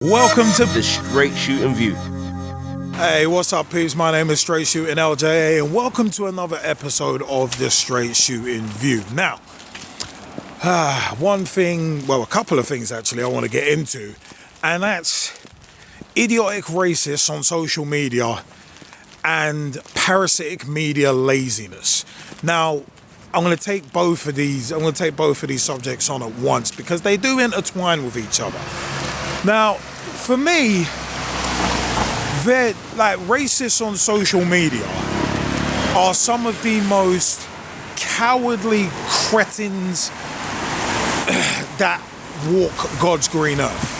Welcome to the Straight Shootin' View. Hey, what's up, peeps? My name is Straight Shootin LJA, and welcome to another episode of the Straight Shootin' View. Now, a couple of things actually I want to get into, and that's idiotic racists on social media and parasitic media laziness. Now, I'm going to take both of these subjects on at once because they do intertwine with each other. Now, for me, they're like racists on social media are some of the most cowardly cretins that walk God's green earth.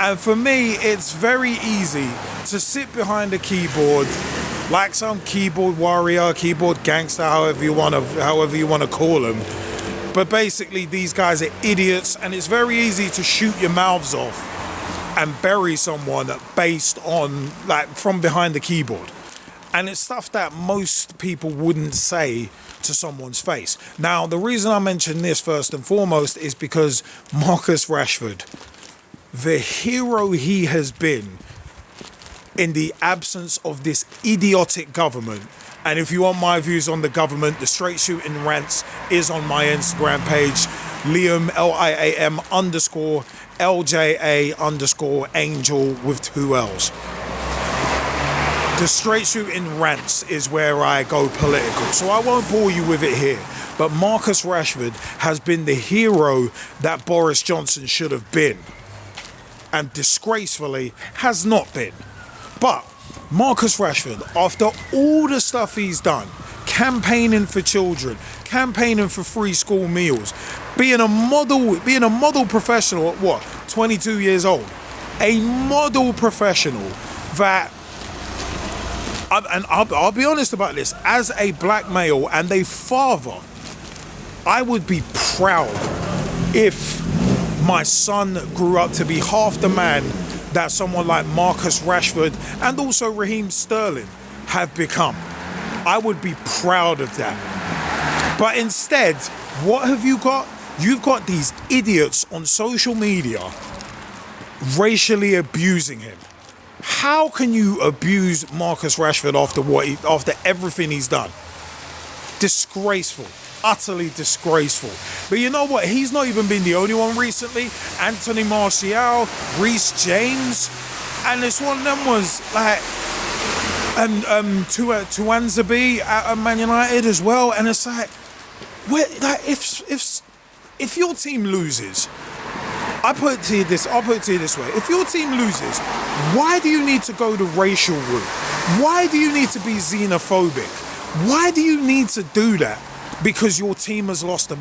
And for me, it's very easy to sit behind a keyboard like some keyboard warrior, keyboard gangster, however you want to call them. But basically, these guys are idiots, and it's very easy to shoot your mouths off and bury someone based on, like, from behind the keyboard. And it's stuff that most people wouldn't say to someone's face. Now, the reason I mention this first and foremost is because Marcus Rashford, the hero he has been in the absence of this idiotic government. And if you want my views on the government, the Straight Shootin' Rants is on my Instagram page, Liam, Liam_LJA_Angel with 2 L's. The Straight Shootin' Rants is where I go political, so I won't bore you with it here. But Marcus Rashford has been the hero that Boris Johnson should have been, and disgracefully has not been. But Marcus Rashford, after all the stuff he's done, campaigning for children, campaigning for free school meals, being a model professional at 22 years old, a model professional that, and I'll be honest about this, as a black male and a father, I would be proud if my son grew up to be half the man that someone like Marcus Rashford and also Raheem have become. I would be proud of that. But instead, what have you got? You've got these idiots on social media racially abusing him. How can you abuse Marcus Rashford after everything he's done? Disgraceful. Utterly disgraceful. But you know what? He's not even been the only one recently. Anthony Martial, Reece James, and this one of them was like Tuanzebe at Man United as well. And it's like, if your team loses, I'll put it to you this way: if your team loses, why do you need to go the racial route? Why do you need to be xenophobic? Why do you need to do that? Because your team has lost a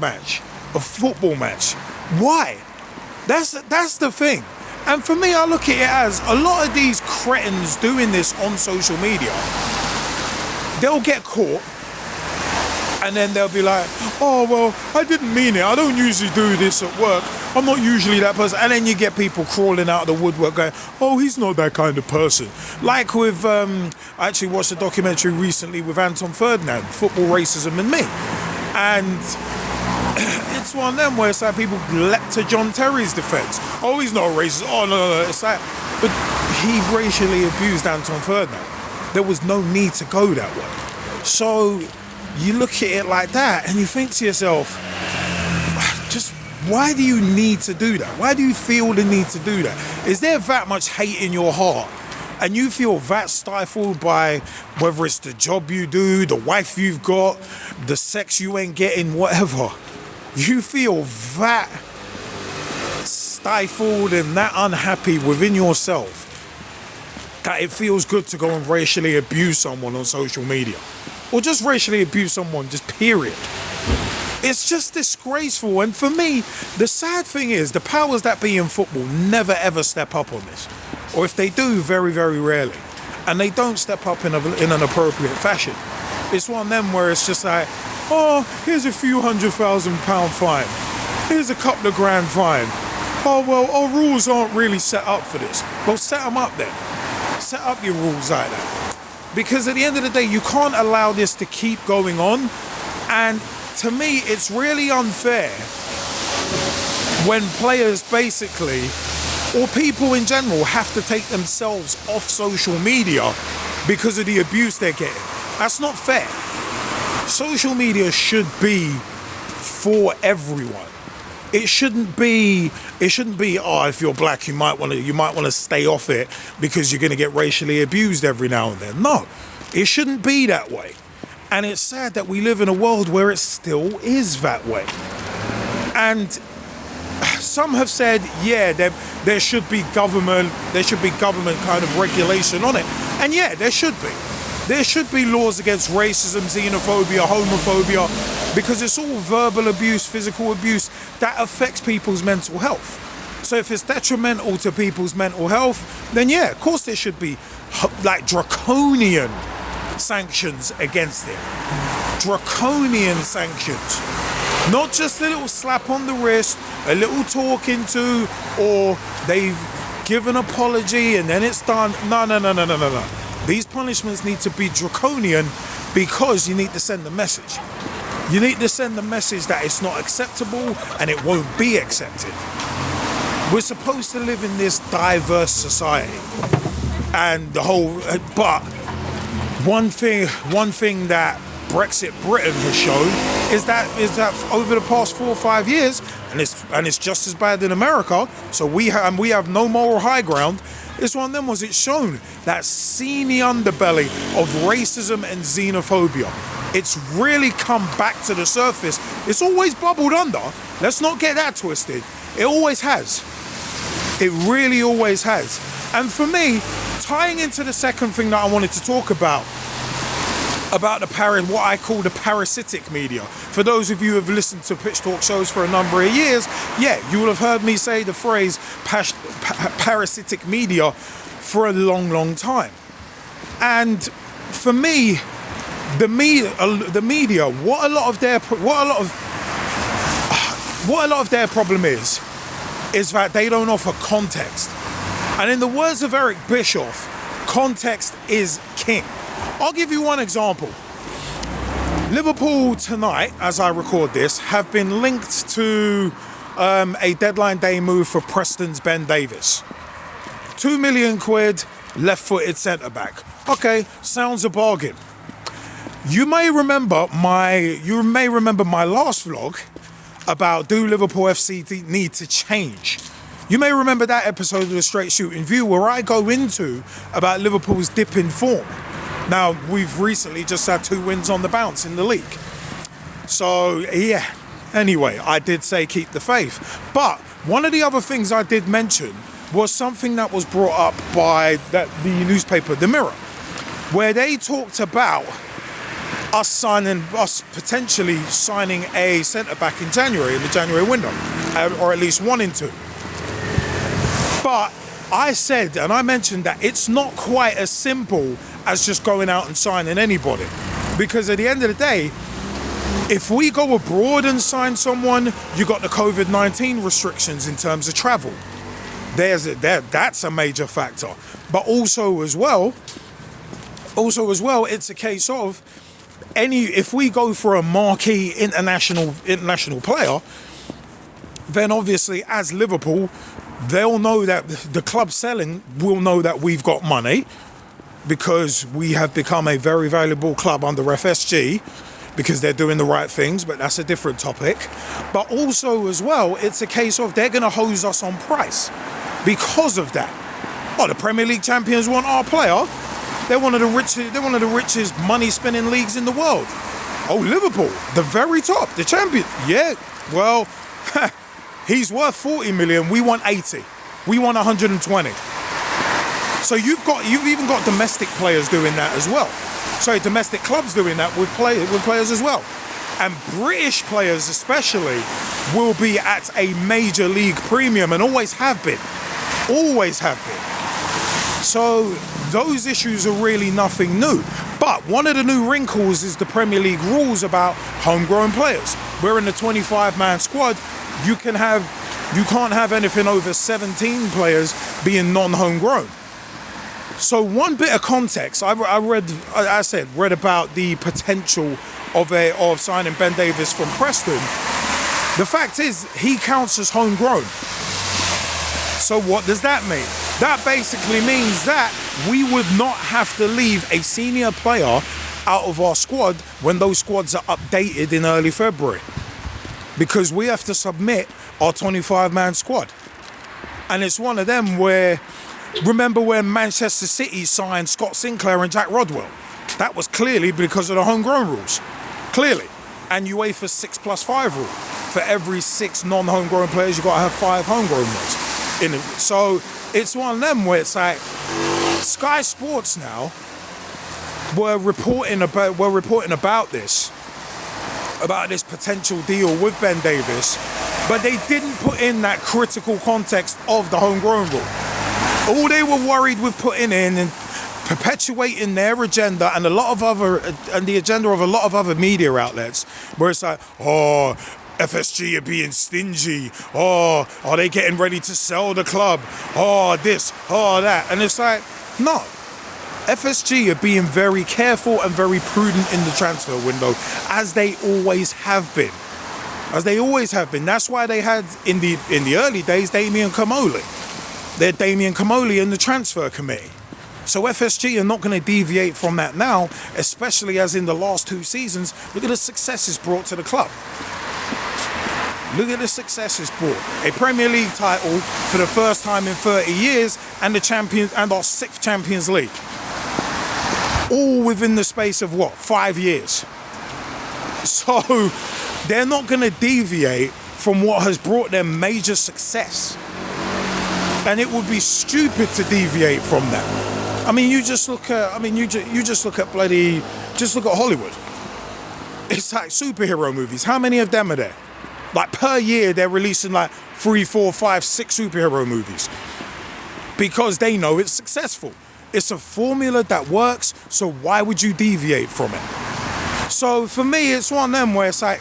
football match. Why? That's the thing. And for me, I look at it as a lot of these cretins doing this on social media, they'll get caught and then they'll be like, oh, well, I didn't mean it. I don't usually do this at work. I'm not usually that person. And then you get people crawling out of the woodwork going, oh, he's not that kind of person. Like with, I actually watched a documentary recently with Anton Ferdinand, Football, Racism and Me. And it's one of them where it's like people leapt to John Terry's defense. Oh, he's not a racist. Oh, no. It's like, but he racially abused Anton Ferdinand. There was no need to go that way. So you look at it like that and you think to yourself, just why do you need to do that? Why do you feel the need to do that? Is there that much hate in your heart? And you feel that stifled by whether it's the job you do, the wife you've got, the sex you ain't getting, whatever. You feel that stifled and that unhappy within yourself that it feels good to go and racially abuse someone on social media. Or just racially abuse someone, just period. It's just disgraceful. And for me, the sad thing is the powers that be in football never ever step up on this. Or if they do, very, very rarely. And they don't step up in an appropriate fashion. It's one of them where it's just like, oh, here's a few £100,000 fine. Here's a couple of grand fine. Oh, well, our rules aren't really set up for this. Well, set them up then. Set up your rules like that. Because at the end of the day, you can't allow this to keep going on. And to me, it's really unfair when players basically or people in general have to take themselves off social media because of the abuse they're getting. That's not fair. Social media should be for everyone. It shouldn't be, oh, if you're black, you might want to stay off it because you're going to get racially abused every now and then. No, it shouldn't be that way. And it's sad that we live in a world where it still is that way. And some have said, yeah, there should be government kind of regulation on it. And yeah, there should be. There should be laws against racism, xenophobia, homophobia, because it's all verbal abuse, physical abuse that affects people's mental health. So if it's detrimental to people's mental health, then yeah, of course there should be like draconian sanctions against it. Draconian sanctions. Not just a little slap on the wrist, a little talking to, or they've given an apology and then it's done. No. These punishments need to be draconian because you need to send the message. You need to send the message that it's not acceptable and it won't be accepted. We're supposed to live in this diverse society. And but one thing that Brexit Britain has shown is that over the past 4 or 5 years, and it's just as bad in America, so we have no moral high ground. It's one of them it's shown that seamy underbelly of racism and xenophobia. It's really come back to the surface. It's always bubbled under. Let's not get that twisted. It always has. It really always has. And for me, tying into the second thing that I wanted to talk about what I call the parasitic media. For those of you who have listened to Pitch Talk shows for a number of years, yeah, you will have heard me say the phrase parasitic media for a long time. And for me, the media, what a lot of their problem is that they don't offer context. And in the words of Eric Bischoff, context is king. I'll give you one example. Liverpool tonight, as I record this, have been linked to a deadline day move for Preston's Ben Davies. £2 million, left-footed centre-back. Okay, sounds a bargain. You may remember my last vlog about do Liverpool FC need to change. You may remember that episode of the Straight Shooting View where I go into about Liverpool's dip in form. Now, we've recently just had 2 wins on the bounce in the league. So, yeah. Anyway, I did say keep the faith. But one of the other things I did mention was something that was brought up by the newspaper The Mirror, where they talked about us potentially signing a centre-back in January, in the January window, or at least wanting to. But I said, and I mentioned that it's not quite as simple as just going out and signing anybody. Because at the end of the day, if we go abroad and sign someone, you got the COVID-19 restrictions in terms of travel. That's a major factor. But also as well, it's a case of if we go for a marquee international player, then obviously as Liverpool, they'll know that the club selling will know that we've got money because we have become a very valuable club under FSG because they're doing the right things, but that's a different topic. But also as well, it's a case of they're going to hose us on price because of that. Oh, the Premier League champions want our player. They're one of the richest money-spending leagues in the world. Oh, Liverpool, the very top, the champion. Yeah, well, he's worth 40 million. We want 80. We want 120. So you've even got domestic players doing that as well. Sorry, domestic clubs doing that with players as well. And British players especially will be at a major league premium and always have been. Always have been. So those issues are really nothing new. But one of the new wrinkles is the Premier League rules about homegrown players. We're in the 25-man squad. You can't have anything over 17 players being non-homegrown. So one bit of context, I read about the potential of signing Ben Davies from Preston. The fact is, he counts as homegrown. So what does that mean? That basically means that we would not have to leave a senior player out of our squad when those squads are updated in early February. Because we have to submit our 25-man squad. And it's one of them where, remember when Manchester City signed Scott Sinclair and Jack Rodwell? That was clearly because of the homegrown rules. Clearly. And UEFA's 6+5 rule. For every 6 non-homegrown players, you've got to have 5 homegrown ones in it. So it's one of them where it's like Sky Sports now were reporting about this potential deal with Ben Davies, but they didn't put in that critical context of the homegrown rule. All they were worried with putting in and perpetuating their agenda and the agenda of a lot of other media outlets, where it's like, oh, FSG are being stingy. Oh, are they getting ready to sell the club? Oh, this, oh, that. And it's like, no. FSG are being very careful and very prudent in the transfer window, as they always have been. That's why they had, in the early days, Damien Comolli. They had Damien Comolli in the transfer committee. So FSG are not going to deviate from that now, especially as in the last 2 seasons, look at the successes brought to the club. Look at the successes brought. A Premier League title for the first time in 30 years and our 6th Champions League. All within the space of 5 years. So they're not going to deviate from what has brought them major success. And it would be stupid to deviate from that. I mean, you just look at Hollywood. It's like superhero movies. How many of them are there? Like per year, they're releasing like 3, 4, 5, 6 superhero movies because they know it's successful. It's a formula that works, so why would you deviate from it? So for me, it's one of them where it's like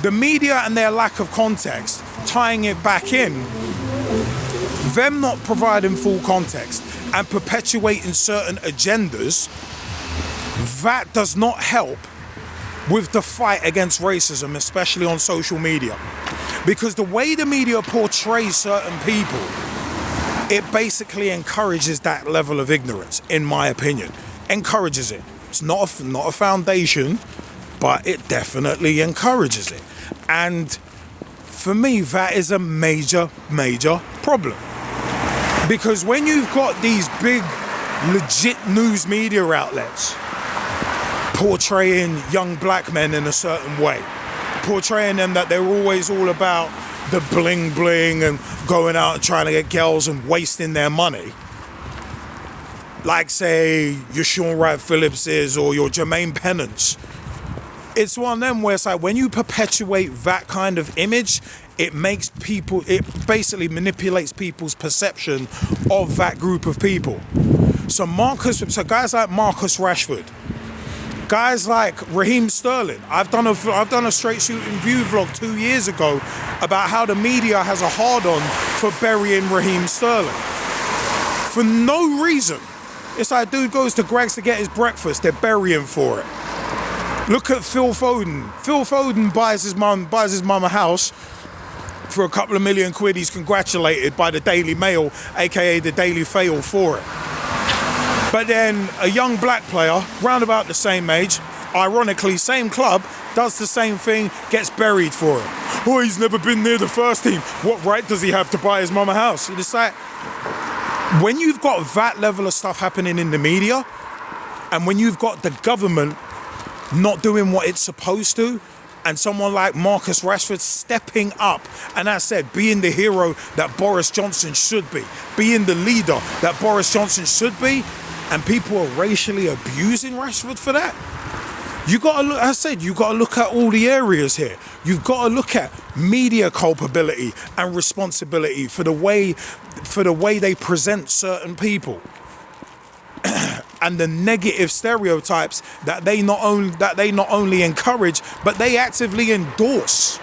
the media and their lack of context, tying it back in, them not providing full context and perpetuating certain agendas, that does not help with the fight against racism, especially on social media. Because the way the media portrays certain people, it basically encourages that level of ignorance, in my opinion. Encourages it. It's not a foundation, but it definitely encourages it. And for me, that is a major, major problem. Because when you've got these big, legit news media outlets portraying young black men in a certain way, portraying them that they're always all about the bling bling and going out and trying to get girls and wasting their money, like say your Sean Wright Phillipses or your Jermaine Pennants, it's one of them where it's like when you perpetuate that kind of image, it basically manipulates people's perception of that group of people. So guys like Marcus Rashford, guys like Raheem Sterling. I've done a Straight Shooting View vlog 2 years ago about how the media has a hard-on for burying Raheem Sterling. For no reason. It's like dude goes to Greg's to get his breakfast, they're burying for it. Look at Phil Foden. Phil Foden buys his mum a house for a couple of million quid. He's congratulated by the Daily Mail, aka the Daily Fail, for it. But then a young black player, round about the same age, ironically same club, does the same thing, gets buried for it. Oh, he's never been near the first team. What right does he have to buy his mum a house? It's like, when you've got that level of stuff happening in the media, and when you've got the government not doing what it's supposed to, and someone like Marcus Rashford stepping up, and as I said, being the hero that Boris Johnson should be, being the leader that Boris Johnson should be, and people are racially abusing Rashford for that. You gotta look, I said, you gotta look at all the areas here. You've got to look at media culpability and responsibility for the way they present certain people. And the negative stereotypes that they not only encourage, but they actively endorse.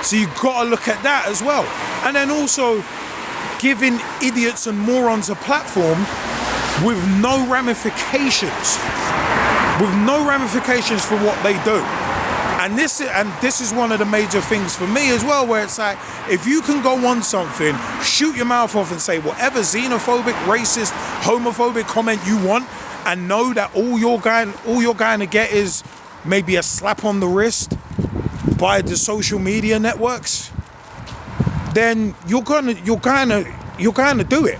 So you've got to look at that as well. And then also giving idiots and morons a platform with no ramifications for what they do. And this is one of the major things for me as well, where it's like, if you can go on something, shoot your mouth off and say whatever xenophobic, racist, homophobic comment you want, and know that all you're going to get is maybe a slap on the wrist by the social media networks, then you're gonna do it.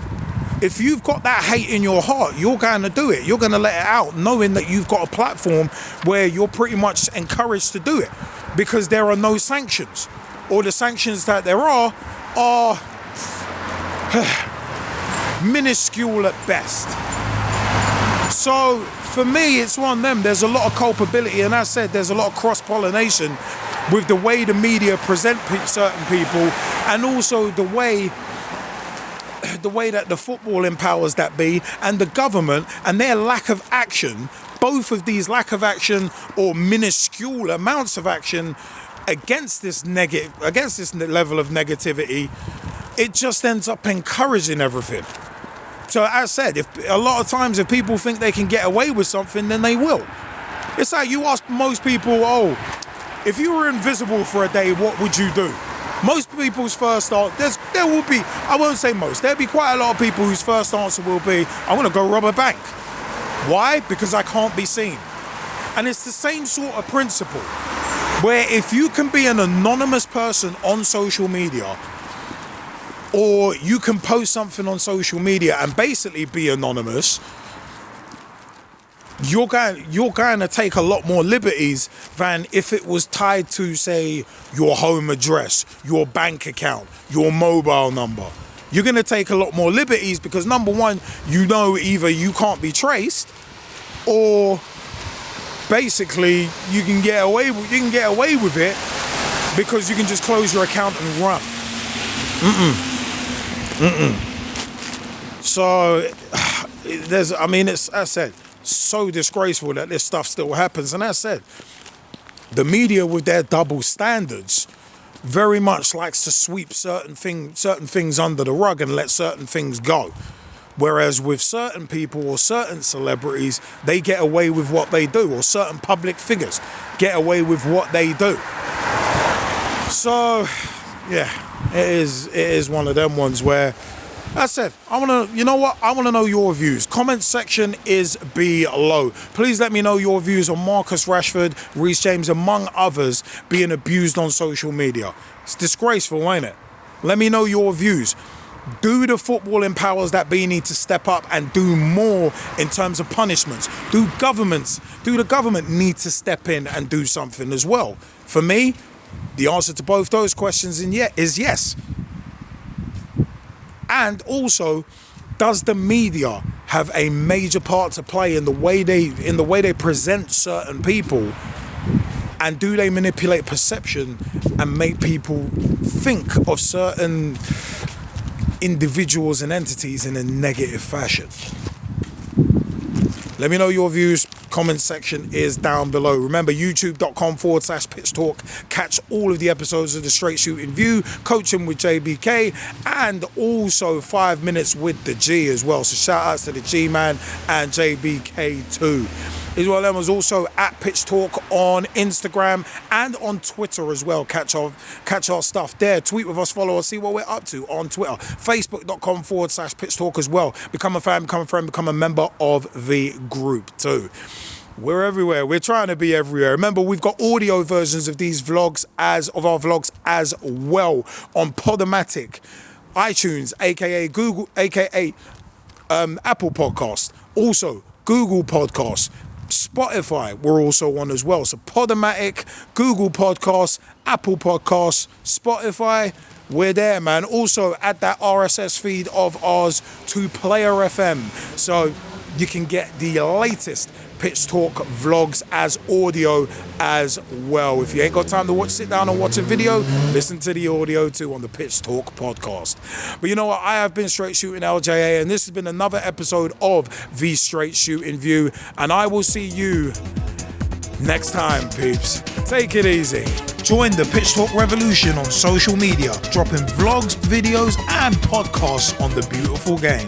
If you've got that hate in your heart, you're going to do it. You're going to let it out, knowing that you've got a platform where you're pretty much encouraged to do it, because there are no sanctions, or the sanctions that there are minuscule at best. So for me, it's one of them. There's a lot of culpability, and as I said, there's a lot of cross-pollination with the way the media present certain people, and also the way that the footballing powers that be and the government and their lack of action, both of these lack of action or minuscule amounts of action against this level of negativity, it just ends up encouraging everything. So as I said, if a lot of times if people think they can get away with something, then they will. It's like you ask most people, if you were invisible for a day, what would you do? Most people's first answer, there will be, I won't say most, there'll be quite a lot of people whose first answer will be, I'm going to go rob a bank. Why? Because I can't be seen. And it's the same sort of principle, where if you can be an anonymous person on social media, or you can post something on social media and basically be anonymous, you're going to take a lot more liberties than if it was tied to, say, your home address, your bank account, your mobile number. You're going to take a lot more liberties because, number one, either you can't be traced, or basically you can get away with it because you can just close your account and run. So it's, as I said, so disgraceful that this stuff still happens. And as I said, the media with their double standards very much likes to sweep certain things under the rug and let certain things go. Whereas with certain people or certain celebrities, they get away with what they do, or certain public figures get away with what they do. So, yeah, it is one of them ones where, I said, I want to know your views. Comment section is below. Please let me know your views on Marcus Rashford, Reece James, among others, being abused on social media. It's disgraceful, ain't it? Let me know your views. Do the footballing powers that be need to step up and do more in terms of punishments? Do the government need to step in and do something as well? For me, the answer to both those questions is yes. And also, does the media have a major part to play in the way they present certain people? And do they manipulate perception and make people think of certain individuals and entities in a negative fashion? Let me know your views. Comment section is down below. Remember, youtube.com/Pitch Talk. Catch all of the episodes of the Straight Shooting View, Coaching with JBK, and also 5 Minutes with the G as well. So shout outs to the G Man and JBK too. Israel Lemon was also at Pitch Talk on Instagram and on Twitter as well. Catch our stuff there. Tweet with us, follow us, see what we're up to on Twitter. Facebook.com/Pitch Talk as well. Become a fan, become a friend, become a member of the group too. We're everywhere. We're trying to be everywhere. Remember, we've got audio versions of these vlogs of our vlogs as well on Podomatic, iTunes, aka Google, aka Apple Podcast, also Google Podcasts, Spotify, we're also on as well. So Podomatic, Google Podcasts, Apple Podcasts, Spotify, we're there, man. Also add that RSS feed of ours to Player FM, so you can get the latest Pitch Talk vlogs as audio as well. If you ain't got time to sit down and watch a video, listen to the audio too on the Pitch Talk podcast. But you know what? I have been Straight Shootin LJA, and this has been another episode of the Straight Shooting View, and I will see you next time, peeps. Take it easy. Join the Pitch Talk revolution on social media, dropping vlogs, videos, and podcasts on the beautiful game.